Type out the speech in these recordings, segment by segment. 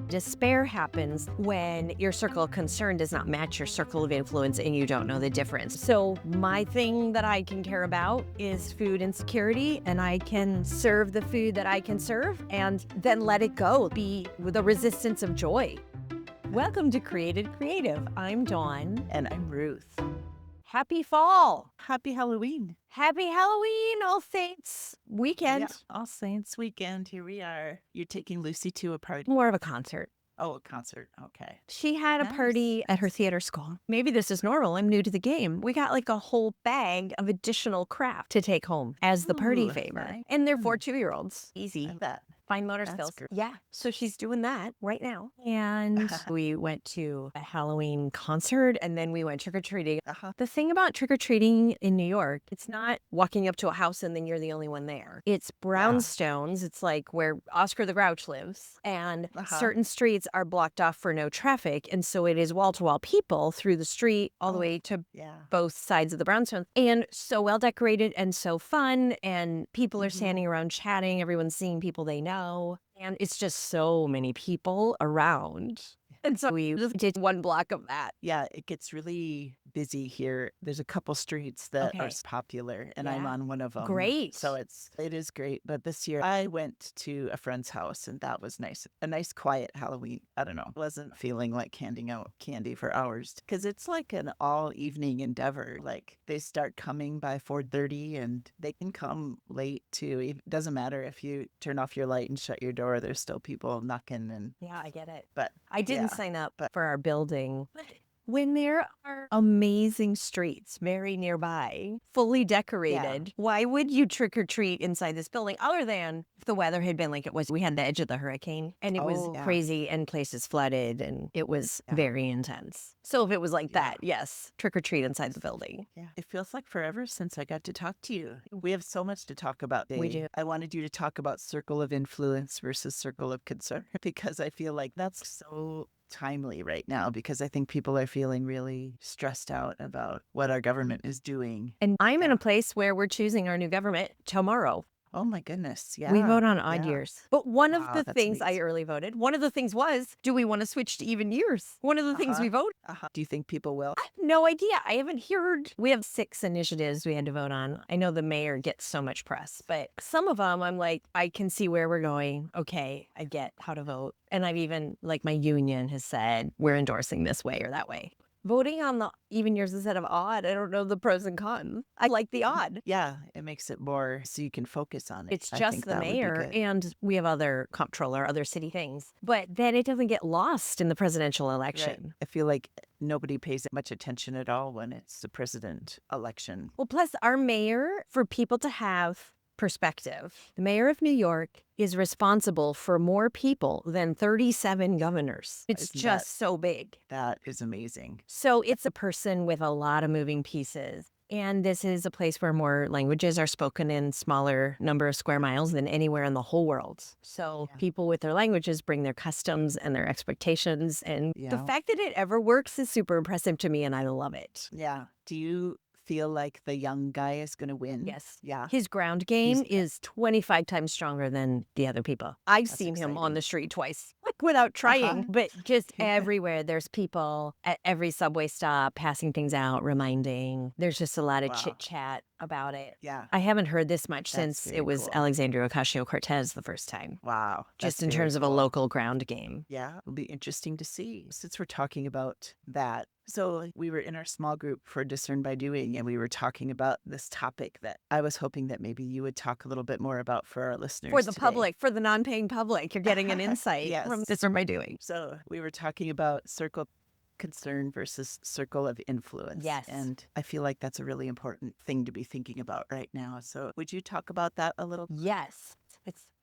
Despair happens when your circle of concern does not match your circle of influence and you don't know the difference. So my thing that I can care about is food insecurity, and I can serve the food that I can serve and then let it go, be the resistance of joy. Welcome to Created Creative. I'm Dawn. And I'm Ruth. Happy fall. Happy Halloween. Happy Halloween, All Saints weekend. Yeah, All Saints weekend. Here we are. You're taking Lucy to a party. More of a concert. Oh, a concert. Okay. She had a Nice. party at her theater school. Maybe this is normal. I'm new to the game. We got like a whole bag of additional craft to take home as the party Ooh, favor. nice. And they're for 2-year-olds. I Easy. love that. Fine motor That's skills. great. Yeah. So she's doing that right now. And we went to a Halloween concert and then we went trick-or-treating. The thing about trick-or-treating in New York, it's not walking up to a house and then you're the only one there. It's brownstones. It's like where Oscar the Grouch lives. And certain streets are blocked off for no traffic. And so it is wall-to-wall people through the street all the way to both sides of the brownstones. And so well decorated and so fun. And people are standing around chatting. Everyone's seeing people they know. And it's just so many people around. And so we just did one block of that. Yeah, it gets really busy here. There's a couple streets that are popular, and I'm on one of them. Great. So it is great. But this year I went to a friend's house, and that was nice. A nice, quiet Halloween. I don't know. Wasn't feeling like handing out candy for hours because it's like an all evening endeavor. Like they start coming by 4:30, and they can come late too. It doesn't matter if you turn off your light and shut your door. There's still people knocking, and Yeah, I get it. but I didn't sign up for our building. But when there are amazing streets very nearby, fully decorated, why would you trick or treat inside this building other than if the weather had been like it was? We had the edge of the hurricane and it was crazy and places flooded and it was very intense. So if it was like that, yes, trick or treat inside the building. Yeah, it feels like forever since I got to talk to you. We have so much to talk about today. We do. I wanted you to talk about circle of influence versus circle of concern because I feel like that's so timely right now because I think people are feeling really stressed out about what our government is doing. And I'm in a place where we're choosing our new government tomorrow. Oh my goodness. Yeah. We vote on odd years. But one of the that's things I amazing. early voted, one of the things was, do we want to switch to even years? One of the things we voted. Do you think people will? I have no idea. I haven't heard. We have 6 initiatives we had to vote on. I know the mayor gets so much press, but some of them I'm like, I can see where we're going. Okay, I get how to vote. And I've even, like my union has said, we're endorsing this way or that way. Voting on the even years instead of odd, I don't know the pros and cons. I like the odd. Yeah, it makes it more so you can focus on it. It's I just think the that would be mayor, good. and we have other comptroller, other city things. But then it doesn't get lost in the presidential Right. election. I feel like nobody pays much attention at all when it's the president election. Well, plus our mayor, for people to have perspective, the mayor of New York is responsible for more people than 37 governors. It's Isn't just so big. That is amazing. So it's a person with a lot of moving pieces. And this is a place where more languages are spoken in smaller number of square miles than anywhere in the whole world. So people with their languages bring their customs and their expectations. And the fact that it ever works is super impressive to me, and I love it. Yeah. Do you feel like the young guy is going to win? Yes. Yeah. His ground game is 25 times stronger than the other people. I've That's seen him on exciting. the street twice, like without trying, but just everywhere. There's people at every subway stop passing things out, reminding. There's just a lot of chit chat about it. Yeah. I haven't heard this much That's since very it was cool. Alexandria Ocasio-Cortez the first time. Wow. Just That's in very terms of a cool. local ground game. Yeah, it'll be interesting to see. Since we're talking about that, so we were in our small group for Discern by Doing, and we were talking about this topic that I was hoping that maybe you would talk a little bit more about for our listeners. For the today. public, for the non-paying public, you're getting an insight Yes. from Discern by Doing. So we were talking about circle of concern versus circle of influence. Yes. And I feel like that's a really important thing to be thinking about right now. So would you talk about that a little? Yes.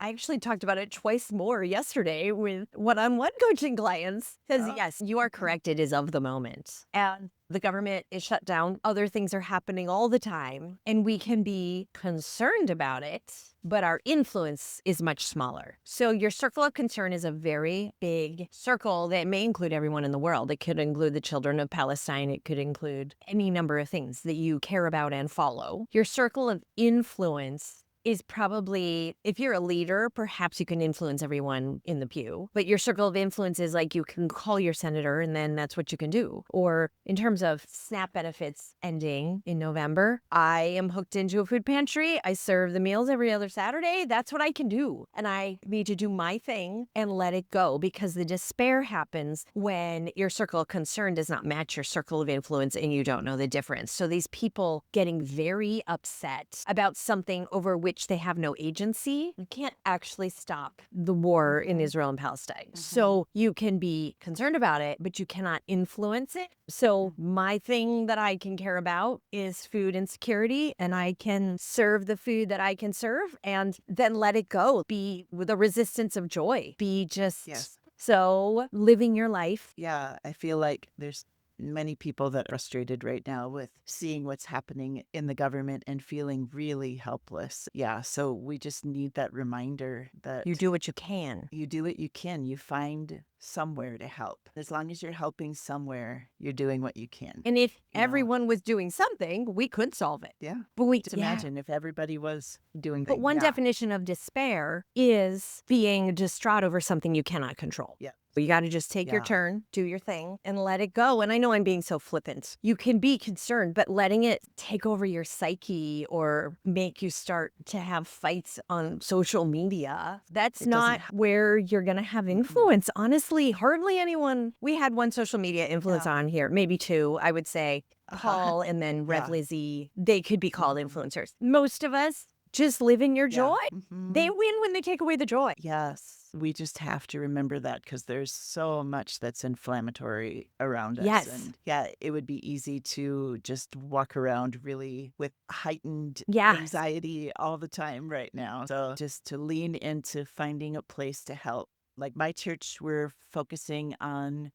I actually talked about it twice more yesterday with one-on-one coaching clients. Because yes, you are correct. It is of the moment. And the government is shut down. Other things are happening all the time. And we can be concerned about it, but our influence is much smaller. So your circle of concern is a very big circle that may include everyone in the world. It could include the children of Palestine. It could include any number of things that you care about and follow. Your circle of influence is probably, if you're a leader, perhaps you can influence everyone in the pew. But your circle of influence is like you can call your senator and then that's what you can do. Or in terms of SNAP benefits ending in November, I am hooked into a food pantry. I serve the meals every other Saturday. That's what I can do. And I need to do my thing and let it go, because the despair happens when your circle of concern does not match your circle of influence and you don't know the difference. So these people getting very upset about something over which they have no agency, you can't actually stop the war in Israel and Palestine. So you can be concerned about it, but you cannot influence it. So my thing that I can care about is food insecurity, and I can serve the food that I can serve and then let it go. Be with a resistance of joy. Be just Yes. so living your life. Yeah, I feel like there's many people that are frustrated right now with seeing what's happening in the government and feeling really helpless. Yeah, so we just need that reminder that You do what you can. you do what you can. You find somewhere to help. As long as you're helping somewhere, you're doing what you can. And if You know? everyone was doing something, we could solve it. Yeah. But we Just imagine if everybody was doing But things. one Yeah. definition of despair is being distraught over something you cannot control. Yeah. So you got to just take your Yeah. turn, do your thing, and let it go. And I know I'm being so flippant. You can be concerned, but letting it take over your psyche or make you start to have fights on social media, that's It doesn't not where you're going to have influence. Honestly, hardly anyone. We had one social media influence Yeah. on here, maybe two, I would say. Paul and then Rev Yeah. Lizzie, they could be called influencers. Most of us just live in your joy. They win when they take away the joy. Yes. We just have to remember that because there's so much that's inflammatory around us. Yes. And yeah, it would be easy to just walk around really with heightened Yes. anxiety all the time right now. So just to lean into finding a place to help. Like my church, we're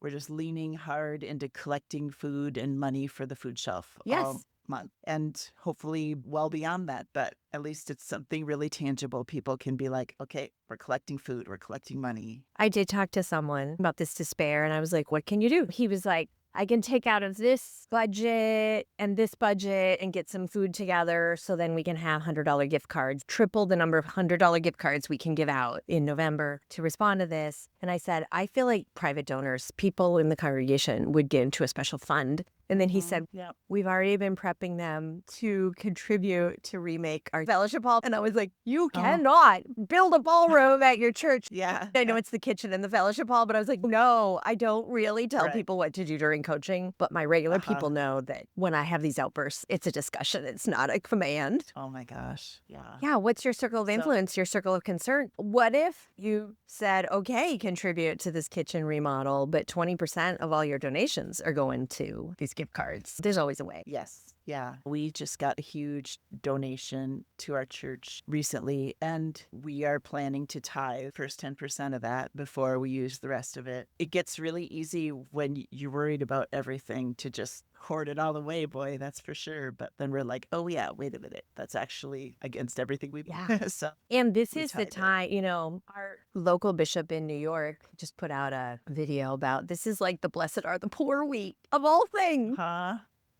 just leaning hard into collecting food and money for the food shelf all Yes. month, and hopefully well beyond that, but at least it's something really tangible. People can be like, okay, we're collecting food, we're collecting money. I did talk to someone about this despair, and I was like, what can you do? He was like, I can take out of this budget and get some food together so then we can have $100 gift cards, triple the number of $100 gift cards we can give out in November to respond to this. And I said, I feel like private donors, people in the congregation would get into a special fund. And then he said, Yeah. we've already been prepping them to contribute to remake our fellowship hall. And I was like, you cannot build a ballroom at your church. Yeah. I know it's the kitchen and the fellowship hall, but I was like, no, I don't really tell Right. people what to do during coaching. But my regular people know that when I have these outbursts, it's a discussion. It's not a command. Oh my gosh. Yeah. Yeah. What's your circle of influence, your circle of concern? What if you said, okay, contribute to this kitchen remodel, but 20% of all your donations are going to these gift cards? There's always a way. Yes. Yeah. We just got a huge donation to our church recently, and we are planning to tithe first 10% of that before we use the rest of it. It gets really easy when you're worried about everything to just hoard it all away, boy, that's for sure. But then we're like, oh yeah, wait a minute. That's actually against everything we so And this we is the tithe it. time, you know, our local bishop in New York just put out a video about this is like the Blessed Are the Poor week of all things. Huh?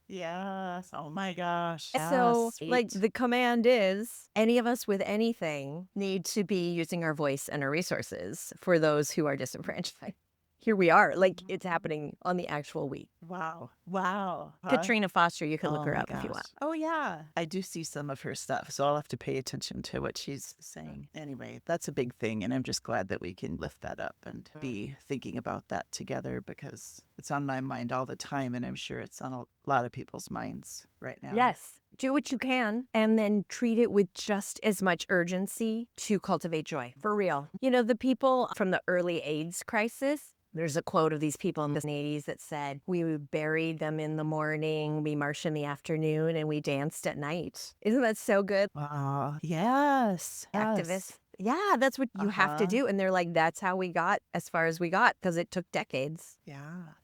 Yes. Oh my gosh. So, Yes. like, the command is any of us with anything need to be using our voice and our resources for those who are disenfranchised. Here we are. Like, it's happening on the actual week. Wow. Wow. Katrina Foster, you can look Oh her my up if you want. gosh. Oh yeah. I do see some of her stuff, so I'll have to pay attention to what she's saying. Anyway, that's a big thing, and I'm just glad that we can lift that up and be thinking about that together because it's on my mind all the time, and I'm sure it's on a lot of people's minds right now. Yes. Do what you can and then treat it with just as much urgency to cultivate joy. For real. You know, the people from the early AIDS crisis, there's a quote of these people in the 80s that said, we buried them in the morning, we marched in the afternoon, and we danced at night. Isn't that so good? Wow. Yes. Activists. Yeah, that's what you have to Uh-huh. do. And they're like, that's how we got as far as we got because it took decades. Yeah.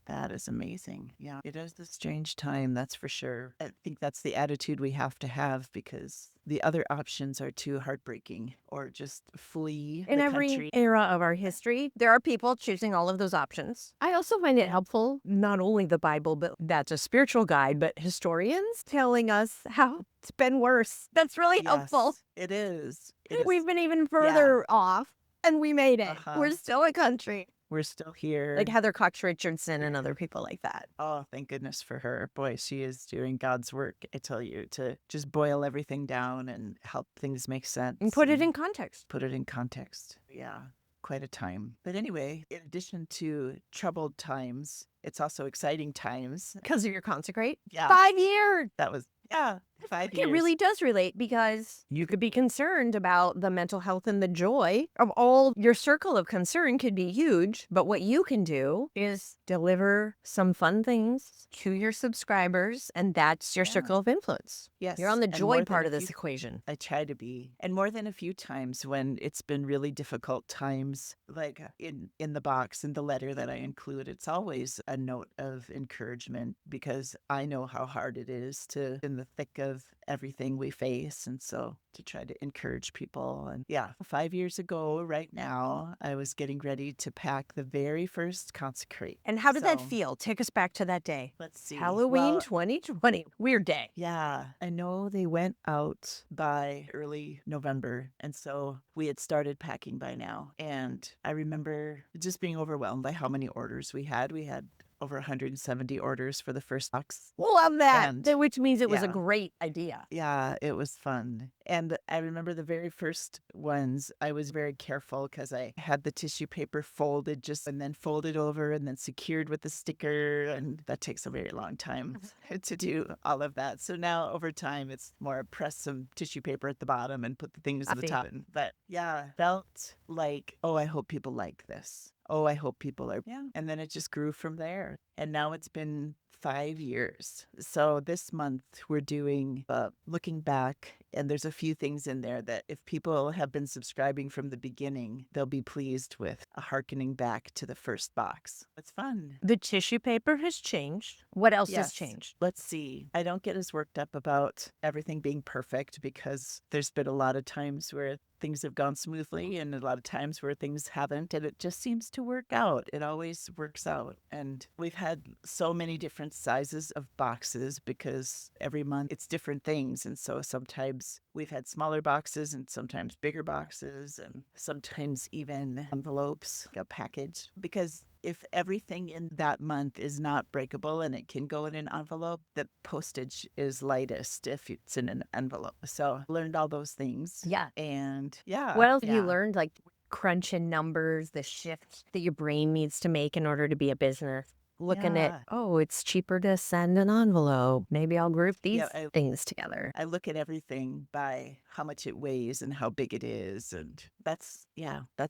That is amazing. Yeah, it is a strange time, that's for sure. I think that's the attitude we have to have because the other options are too heartbreaking or just flee In the every country. era of our history, there are people choosing all of those options. I also find it helpful, not only the Bible, but that's a spiritual guide, but historians telling us how it's been worse. That's really helpful. Yes, it is. It is. We've been even Yeah. further off and we made it. Uh-huh. We're still a country. We're still here. Like Heather Cox Richardson and other people like that. Oh, thank goodness for her. Boy, she is doing God's work, I tell you, to just boil everything down and help things make sense. And put it in context. Put it in context. Yeah, quite a time. But anyway, in addition to troubled times, it's also exciting times. Because of your Consecrate. Yeah. 5 years. That was, yeah, 5 years. It really does relate because you could be concerned about the mental health and the joy of all your circle of concern could be huge. But what you can do is deliver some fun things to your subscribers, and that's your circle of influence. Yes. You're on the and joy more than part a of this few- equation. I try to be. And more than a few times when it's been really difficult times, like in the box, in the letter that I include, it's always a note of encouragement because I know how hard it is to in the thick of everything we face. And so to try to encourage people. And yeah, 5 years ago, right now, I was getting ready to pack the very first Consecrate. And how did that So, feel? Take us back to that day. Let's see. Halloween Well, 2020. Weird day. yeah, I know they went out by early November. And so we had started packing by now. And I remember just being overwhelmed by how many orders we had. We had over 170 orders for the first box. Love that. And Which means it was a yeah. great idea. Yeah, it was fun. And I remember the very first ones, I was very careful because I had the tissue paper folded just and then folded over and then secured with the sticker. And that takes a very long time to do all of that. So now over time, it's more press some tissue paper at the bottom and put the things at the top. But yeah, felt like, oh, I hope people like this. Oh, I hope people are. Yeah. And then it just grew from there. And now it's been 5 years. So this month we're doing looking back, and there's a few things in there that if people have been subscribing from the beginning, they'll be pleased with a hearkening back to the first box. It's fun. The tissue paper has changed. What else has Yes. changed? Let's see. I don't get as worked up about everything being perfect because there's been a lot of times where things have gone smoothly and a lot of times where things haven't, and it just seems to work out. It always works out. And we've had so many different sizes of boxes because every month it's different things. And so sometimes we've had smaller boxes and sometimes bigger boxes and sometimes even envelopes, a package, because if everything in that month is not breakable and it can go in an envelope, the postage is lightest if it's in an envelope. So learned all those things. Yeah. And yeah. What else have you yeah. learned? Like crunching numbers, the shift that your brain needs to make in order to be a business. Looking Yeah. at, oh, it's cheaper to send an envelope. Maybe I'll group these I- things together. I look at everything by how much it weighs and how big it is. And that's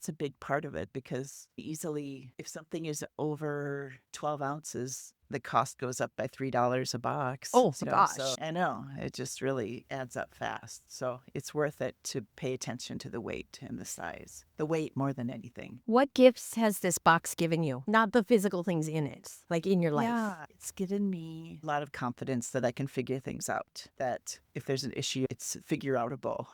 a big part of it because easily, if something is over 12 ounces, the cost goes up by $3 a box. Oh, you know, gosh. So I know it just really adds up fast. So it's worth it to pay attention to the weight and the size. The weight more than anything. What gifts has this box given you? Not the physical things in it, like in your life. Yeah, it's given me a lot of confidence that I can figure things out. That if there's an issue, it's figure outable.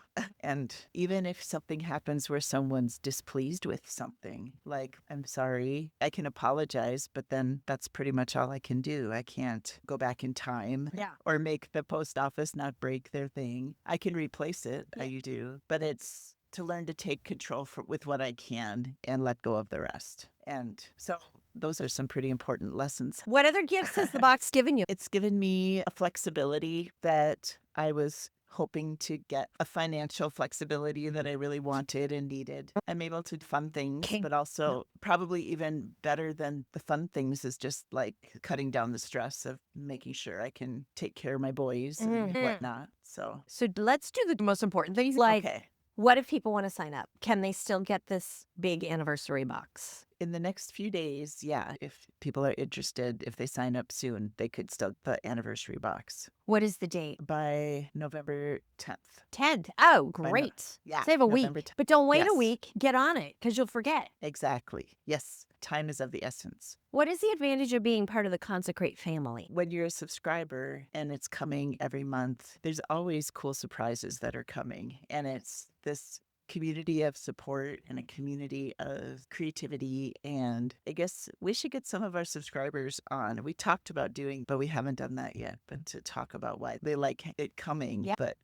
And even if something happens where someone's displeased with something, like, I'm sorry, I can apologize, but then that's pretty much all I can do. I can't go back in time or make the post office not break their thing. I can replace it, I do, but it's to learn to take control with what I can and let go of the rest. And so those are some pretty important lessons. What other gifts has the box given you? It's given me a flexibility that I was hoping to get, a financial flexibility that I really wanted and needed. I'm able to fund things, but also probably even better than the fun things is just like cutting down the stress of making sure I can take care of my boys and whatnot. So let's do the most important things. Like, okay. what if people want to sign up? Can they still get this big anniversary box? in the next few days, yeah, if people are interested, if they sign up soon, they could still the anniversary box What is the date? by November 10th. 10th. Oh, By no, great. yeah, Save a November week. 10th. But don't wait a Yes, week. Get on it because you'll forget. exactly. Yes, time is of the essence. What is the advantage of being part of the Consecrate family? When you're a subscriber and it's coming every month, there's always cool surprises that are coming. And it's this community of support and a community of creativity. And I guess we should get some of our subscribers on. We talked about doing, but we haven't done that yet. But to talk about why they like it coming. Yeah. But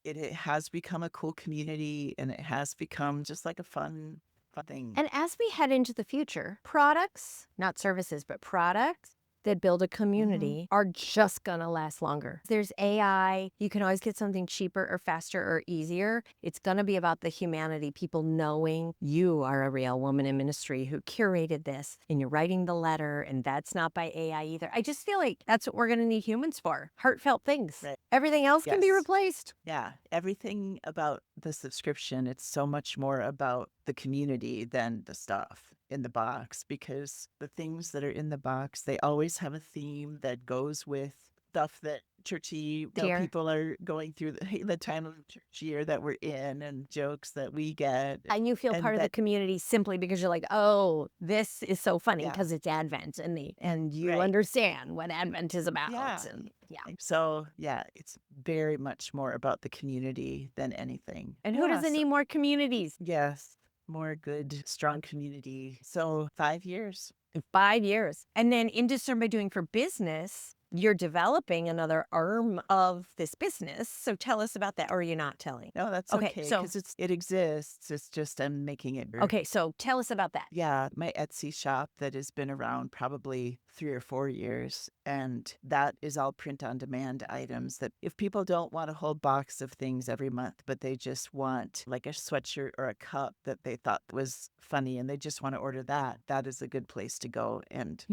it has become a cool community, and it has become just like a fun thing. And as we head into the future, products, not services, but products that build a community are just going to last longer. There's AI. You can always get something cheaper or faster or easier. It's going to be about the humanity, people knowing you are a real woman in ministry who curated this and you're writing the letter, and that's not by AI either. I just feel like that's what we're going to need humans for. Heartfelt things. Right. Everything else can be Yes. replaced. Yeah, everything about the subscription, it's so much more about the community than the stuff in the box, because the things that are in the box, they always have a theme that goes with stuff that churchy Dear. people are going through the time of church year that we're in, and jokes that we get. And you feel And part of the that- community simply because you're like, oh, this is so funny Yeah. because it's Advent, and you Right. understand what Advent is about. Yeah. And So, yeah, it's very much more about the community than anything. And who doesn't so- need more communities? Yes, more good, strong community. So 5 years. 5 years. And then in Discern by Doing for Business, you're developing another arm of this business. So tell us about that, or are you not telling? No, that's Okay, okay, so- because it exists. It's just I'm making it. Okay, so tell us about that. Yeah, my Etsy shop that has been around probably 3 or 4 years, and that is all print on demand items that if people don't want a whole box of things every month, but they just want like a sweatshirt or a cup that they thought was funny and they just want to order that, that is a good place to go and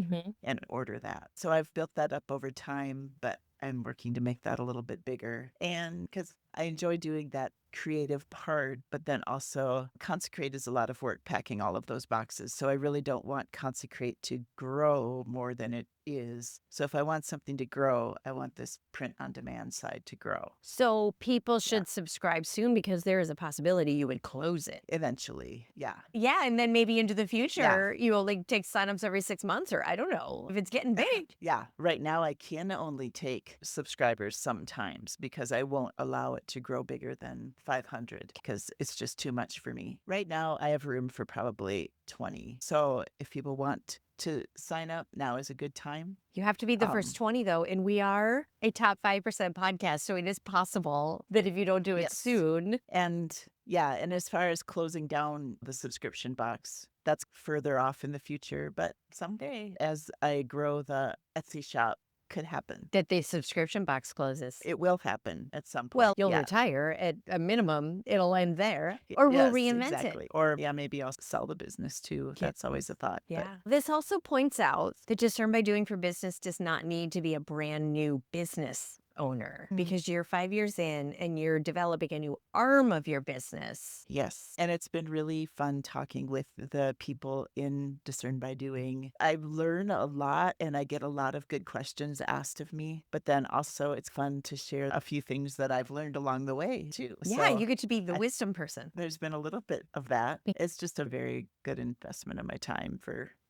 order that. So I've built that up over time, but I'm working to make that a little bit bigger. And because I enjoy doing that creative part, but then also Consecrate is a lot of work packing all of those boxes. So I really don't want Consecrate to grow more than it is. So if I want something to grow, I want this print on demand side to grow. So people should subscribe soon because there is a possibility you would close it. Eventually, yeah. Yeah, and then maybe into the future, you will like take signups every 6 months, or I don't know if it's getting big. Yeah. Right now, I can only take subscribers sometimes because I won't allow it to grow bigger than 500 because it's just too much for me. Right now, I have room for probably 20. So if people want to sign up, now is a good time. You have to be the first 20, though, and we are a top 5% podcast, so it is possible that if you don't do it Yes. soon. And yeah, and as far as closing down the subscription box, that's further off in the future. But someday, as I grow the Etsy shop, could happen. That the subscription box closes. It will happen at some point. Well, you'll yeah. retire at a minimum. It'll end there, or we'll Yes, reinvent exactly. it. Or yeah, maybe I'll sell the business too. Yeah. That's always a thought. but- Yeah. This also points out that Discern by Doing for Business does not need to be a brand new business owner because you're 5 years in and you're developing a new arm of your business. Yes. And it's been really fun talking with the people in Discern by Doing. I learn a lot and I get a lot of good questions asked of me. But then also it's fun to share a few things that I've learned along the way too. Yeah, So you get to be the wisdom person. there's been a little bit of that. It's just a very good investment of my time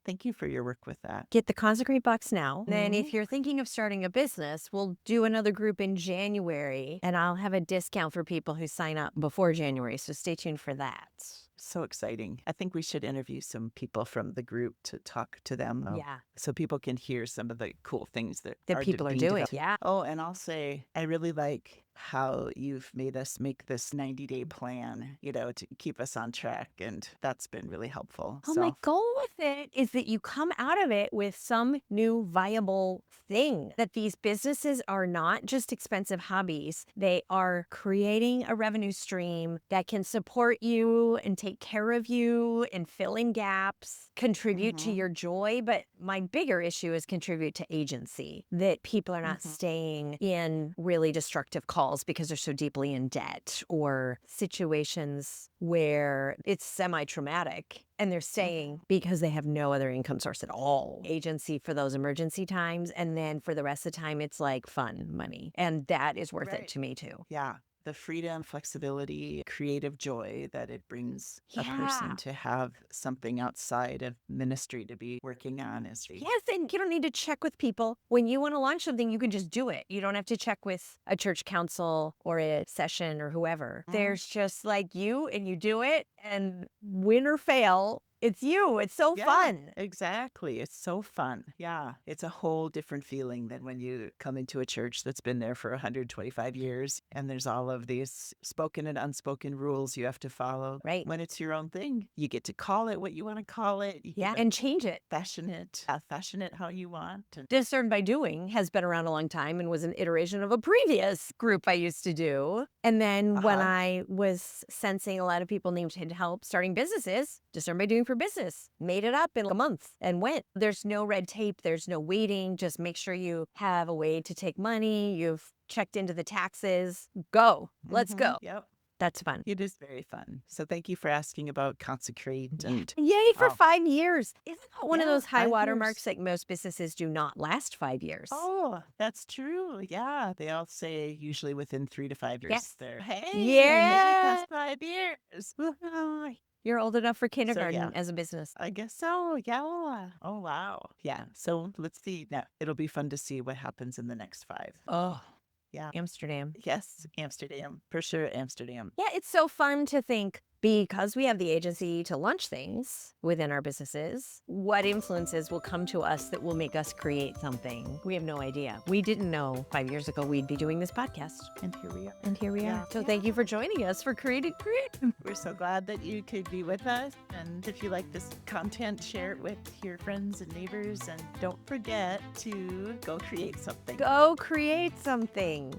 thank you for your work with that. Get the Consecrate box now. Then if you're thinking of starting a business, we'll do another group in January and I'll have a discount for people who sign up before January. So stay tuned for that. So exciting. I think we should interview some people from the group to talk to them. Yeah. So people can hear some of the cool things that People are being doing. developed. Yeah. Oh, and I'll say, I really like how you've made us make this 90-day plan, to keep us on track. And that's been really helpful. Oh, my goal with it is that you come out of it with some new viable thing, that these businesses are not just expensive hobbies. They are creating a revenue stream that can support you and take care of you and fill in gaps, contribute to your joy. But my bigger issue is contribute to agency, that people are not staying in really destructive culture calls because they're so deeply in debt, or situations where it's semi-traumatic and they're staying because they have no other income source at all. Agency for those emergency times. And then for the rest of the time, it's like fun money. And that is worth it to me too. Yeah. The freedom, flexibility, creative joy that it brings a Yeah. person to have something outside of ministry to be working on is Yes, and you don't need to check with people. When you want to launch something, you can just do it. You don't have to check with a church council or a session or whoever. There's just like you, and you do it, and win or fail, it's you. It's so fun. Exactly. It's so fun. Yeah. It's a whole different feeling than when you come into a church that's been there for 125 years and there's all of these spoken and unspoken rules you have to follow. Right. When it's your own thing, you get to call it what you want to call it. You Yeah, get to and change it. fashion it how you want. And Discern by Doing has been around a long time and was an iteration of a previous group I used to do. And then when I was sensing a lot of people needed help starting businesses, Discern by Doing for Business made it up in a month and went. There's no red tape. There's no waiting. Just make sure you have a way to take money. You've checked into the taxes. Go. Let's go. Yep. That's fun. It is very fun. So thank you for asking about Consecrate. And Yay for 5 years. Isn't that one of Yeah, those high 5 water years. marks that most businesses do not last 5 years? Oh, that's true. Yeah. They all say usually within 3 to 5 years. Yes. They're, hey, Yeah. past 5 years. You're old enough for kindergarten yeah. as a business. I guess so. Yeah. Oh, wow. Yeah. So let's see. Now, it'll be fun to see what happens in the next 5. Oh, Yeah. Amsterdam. Yes. Amsterdam. For sure. Amsterdam. Yeah, it's so fun to think, because we have the agency to launch things within our businesses, what influences will come to us that will make us create something? We have no idea. We didn't know 5 years ago we'd be doing this podcast. And here we are. And here we are. So thank you for joining us for Creating. We're so glad that you could be with us. And if you like this content, share it with your friends and neighbors. And don't forget to go create something. Go create something.